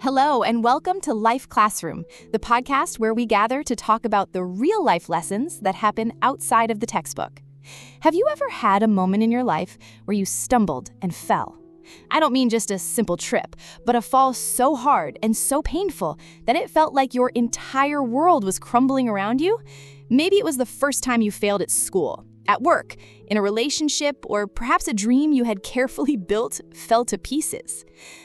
Hello, and welcome to Life Classroom, the podcast where we gather to talk about the real-life lessons that happen outside of the textbook. Have you ever had a moment in your life where you stumbled and fell? I don't mean just a simple trip, but a fall so hard and so painful that it felt like your entire world was crumbling around you. Maybe it was the first time you failed at school, at work, in a relationship, or perhaps a dream you had carefully built fell to pieces.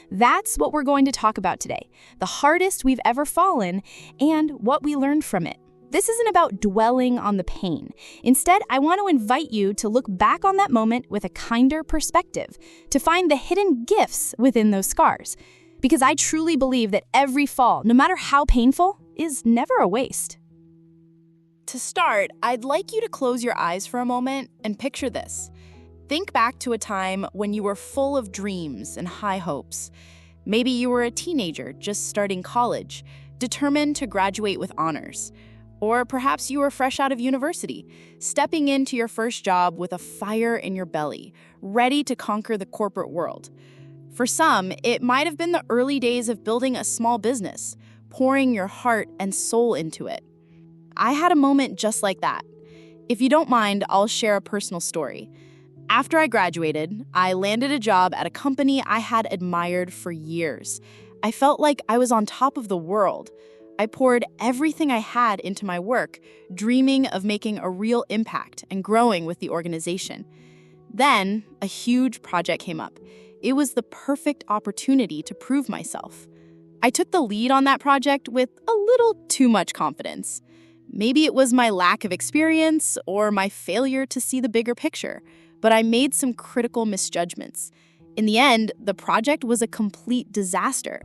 That's what we're going to talk about today, the hardest we've ever fallen and what we learned from it. This isn't about dwelling on the pain. Instead, I want to invite you to look back on that moment with a kinder perspective, to find the hidden gifts within those scars. Because I truly believe that every fall, no matter how painful, is never a waste. To start, I'd like you to close your eyes for a moment and picture this. Think back to a time when you were full of dreams and high hopes. Maybe you were a teenager just starting college, determined to graduate with honors. Or perhaps you were fresh out of university, stepping into your first job with a fire in your belly, ready to conquer the corporate world. For some, it might have been the early days of building a small business, pouring your heart and soul into it. I had a moment just like that. If you don't mind, I'll share a personal story. After I graduated, I landed a job at a company I had admired for years. I felt like I was on top of the world. I poured everything I had into my work, dreaming of making a real impact and growing with the organization. Then, a huge project came up. It was the perfect opportunity to prove myself. I took the lead on that project with a little too much confidence. Maybe it was my lack of experience or my failure to see the bigger picture, but I made some critical misjudgments. In the end, the project was a complete disaster.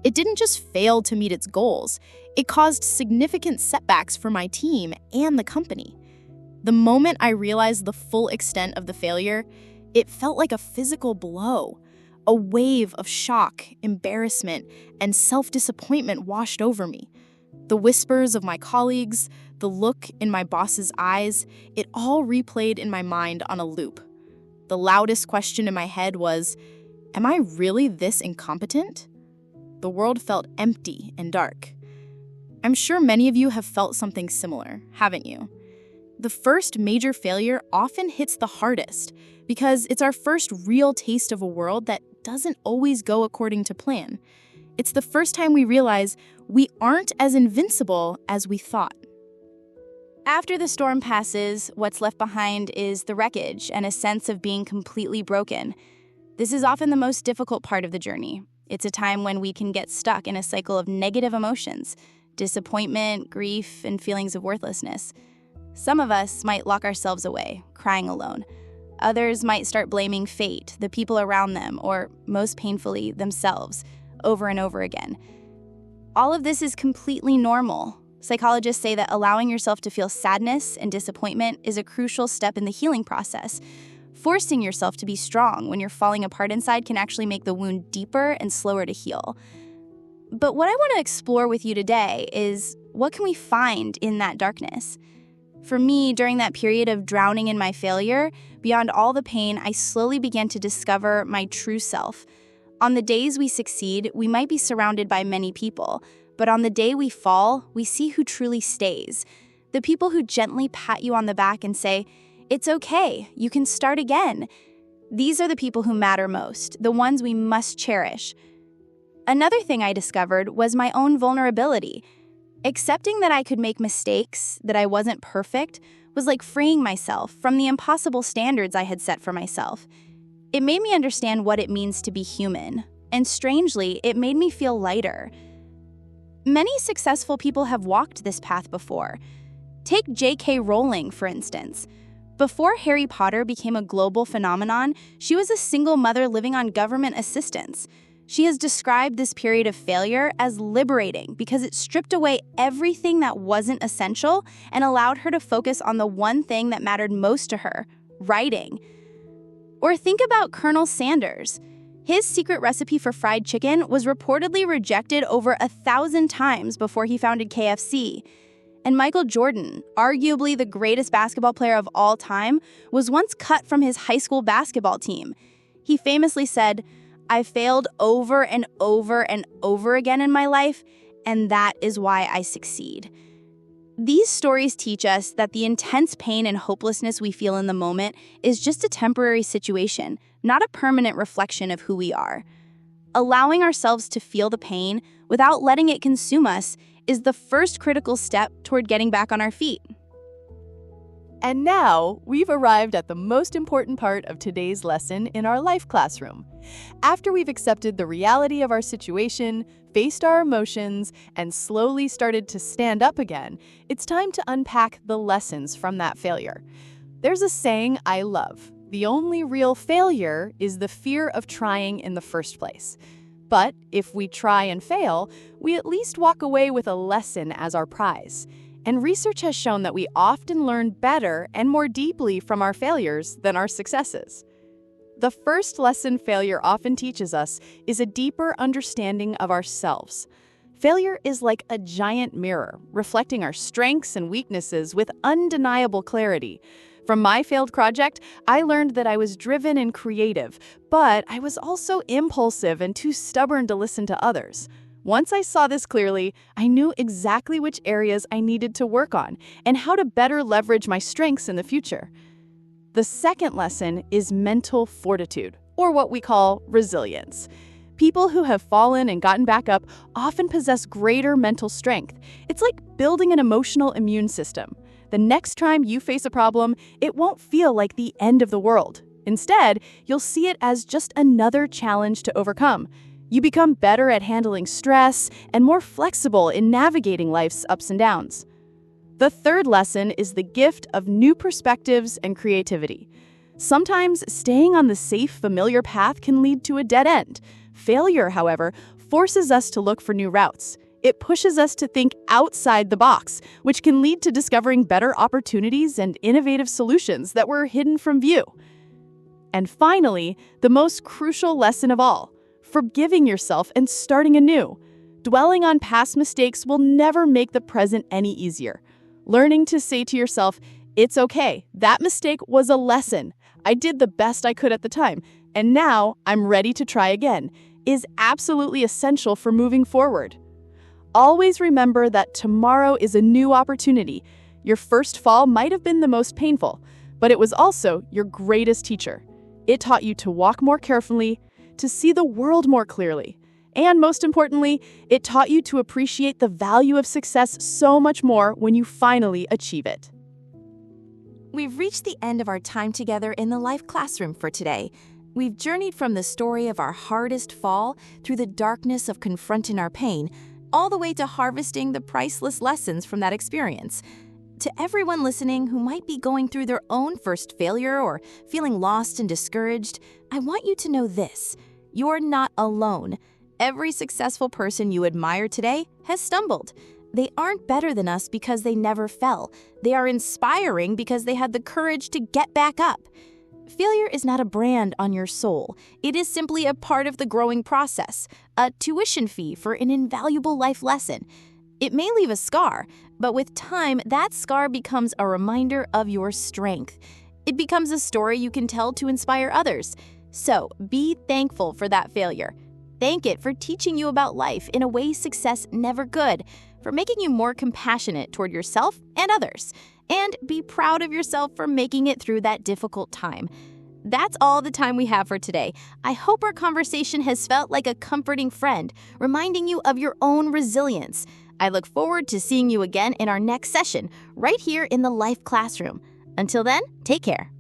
It didn't just fail to meet its goals, it caused significant setbacks for my team and the company. The moment I realized the full extent of the failure, it felt like a physical blow. A wave of shock, embarrassment, and self-disappointment washed over me. The whispers of my colleagues, the look in my boss's eyes, it all replayed in my mind on a loop. The loudest question in my head was, am I really this incompetent? The world felt empty and dark. I'm sure many of you have felt something similar, haven't you? The first major failure often hits the hardest because it's our first real taste of a world that doesn't always go according to plan. It's the first time we realize we aren't as invincible as we thought. After the storm passes, what's left behind is the wreckage and a sense of being completely broken. This is often the most difficult part of the journey. It's a time when we can get stuck in a cycle of negative emotions, disappointment, grief, and feelings of worthlessness. Some of us might lock ourselves away, crying alone. Others might start blaming fate, the people around them, or, most painfully, themselves, over and over again. All of this is completely normal. Psychologists say that allowing yourself to feel sadness and disappointment is a crucial step in the healing process. Forcing yourself to be strong when you're falling apart inside can actually make the wound deeper and slower to heal. But what I want to explore with you today is, what can we find in that darkness? For me, during that period of drowning in my failure, beyond all the pain, I slowly began to discover my true self. On the days we succeed, we might be surrounded by many people, but on the day we fall, we see who truly stays. The people who gently pat you on the back and say, "It's okay, you can start again." These are the people who matter most, the ones we must cherish. Another thing I discovered was my own vulnerability. Accepting that I could make mistakes, that I wasn't perfect, was like freeing myself from the impossible standards I had set for myself. It made me understand what it means to be human, and strangely, it made me feel lighter. Many successful people have walked this path before. Take J.K. Rowling, for instance. Before Harry Potter became a global phenomenon, she was a single mother living on government assistance. She has described this period of failure as liberating because it stripped away everything that wasn't essential and allowed her to focus on the one thing that mattered most to her, writing. Or think about Colonel Sanders. His secret recipe for fried chicken was reportedly rejected over 1,000 times before he founded KFC. And Michael Jordan, arguably the greatest basketball player of all time, was once cut from his high school basketball team. He famously said, I failed over and over and over again in my life, and that is why I succeed. These stories teach us that the intense pain and hopelessness we feel in the moment is just a temporary situation, not a permanent reflection of who we are. Allowing ourselves to feel the pain without letting it consume us is the first critical step toward getting back on our feet. And now, we've arrived at the most important part of today's lesson in our life classroom. After we've accepted the reality of our situation, faced our emotions, and slowly started to stand up again, it's time to unpack the lessons from that failure. There's a saying I love: the only real failure is the fear of trying in the first place. But if we try and fail, we at least walk away with a lesson as our prize. And research has shown that we often learn better and more deeply from our failures than our successes. The first lesson failure often teaches us is a deeper understanding of ourselves. Failure is like a giant mirror, reflecting our strengths and weaknesses with undeniable clarity. From my failed project, I learned that I was driven and creative, but I was also impulsive and too stubborn to listen to others. Once I saw this clearly, I knew exactly which areas I needed to work on and how to better leverage my strengths in the future. The second lesson is mental fortitude, or what we call resilience. People who have fallen and gotten back up often possess greater mental strength. It's like building an emotional immune system. The next time you face a problem, it won't feel like the end of the world. Instead, you'll see it as just another challenge to overcome. You become better at handling stress and more flexible in navigating life's ups and downs. The third lesson is the gift of new perspectives and creativity. Sometimes staying on the safe, familiar path can lead to a dead end. Failure, however, forces us to look for new routes. It pushes us to think outside the box, which can lead to discovering better opportunities and innovative solutions that were hidden from view. And finally, the most crucial lesson of all: forgiving yourself and starting anew. Dwelling on past mistakes will never make the present any easier. Learning to say to yourself, "It's okay, that mistake was a lesson. I did the best I could at the time, and now I'm ready to try again," is absolutely essential for moving forward. Always remember that tomorrow is a new opportunity. Your first fall might have been the most painful, but it was also your greatest teacher. It taught you to walk more carefully, to see the world more clearly. And most importantly, it taught you to appreciate the value of success so much more when you finally achieve it. We've reached the end of our time together in the life classroom for today. We've journeyed from the story of our hardest fall through the darkness of confronting our pain, all the way to harvesting the priceless lessons from that experience. To everyone listening who might be going through their own first failure or feeling lost and discouraged, I want you to know this: you're not alone. Every successful person you admire today has stumbled. They aren't better than us because they never fell. They are inspiring because they had the courage to get back up. Failure is not a brand on your soul. It is simply a part of the growing process, a tuition fee for an invaluable life lesson. It may leave a scar, but with time, that scar becomes a reminder of your strength. It becomes a story you can tell to inspire others. So be thankful for that failure. Thank it for teaching you about life in a way success never could, for making you more compassionate toward yourself and others. And be proud of yourself for making it through that difficult time. That's all the time we have for today. I hope our conversation has felt like a comforting friend, reminding you of your own resilience. I look forward to seeing you again in our next session, right here in the Life Classroom. Until then, take care.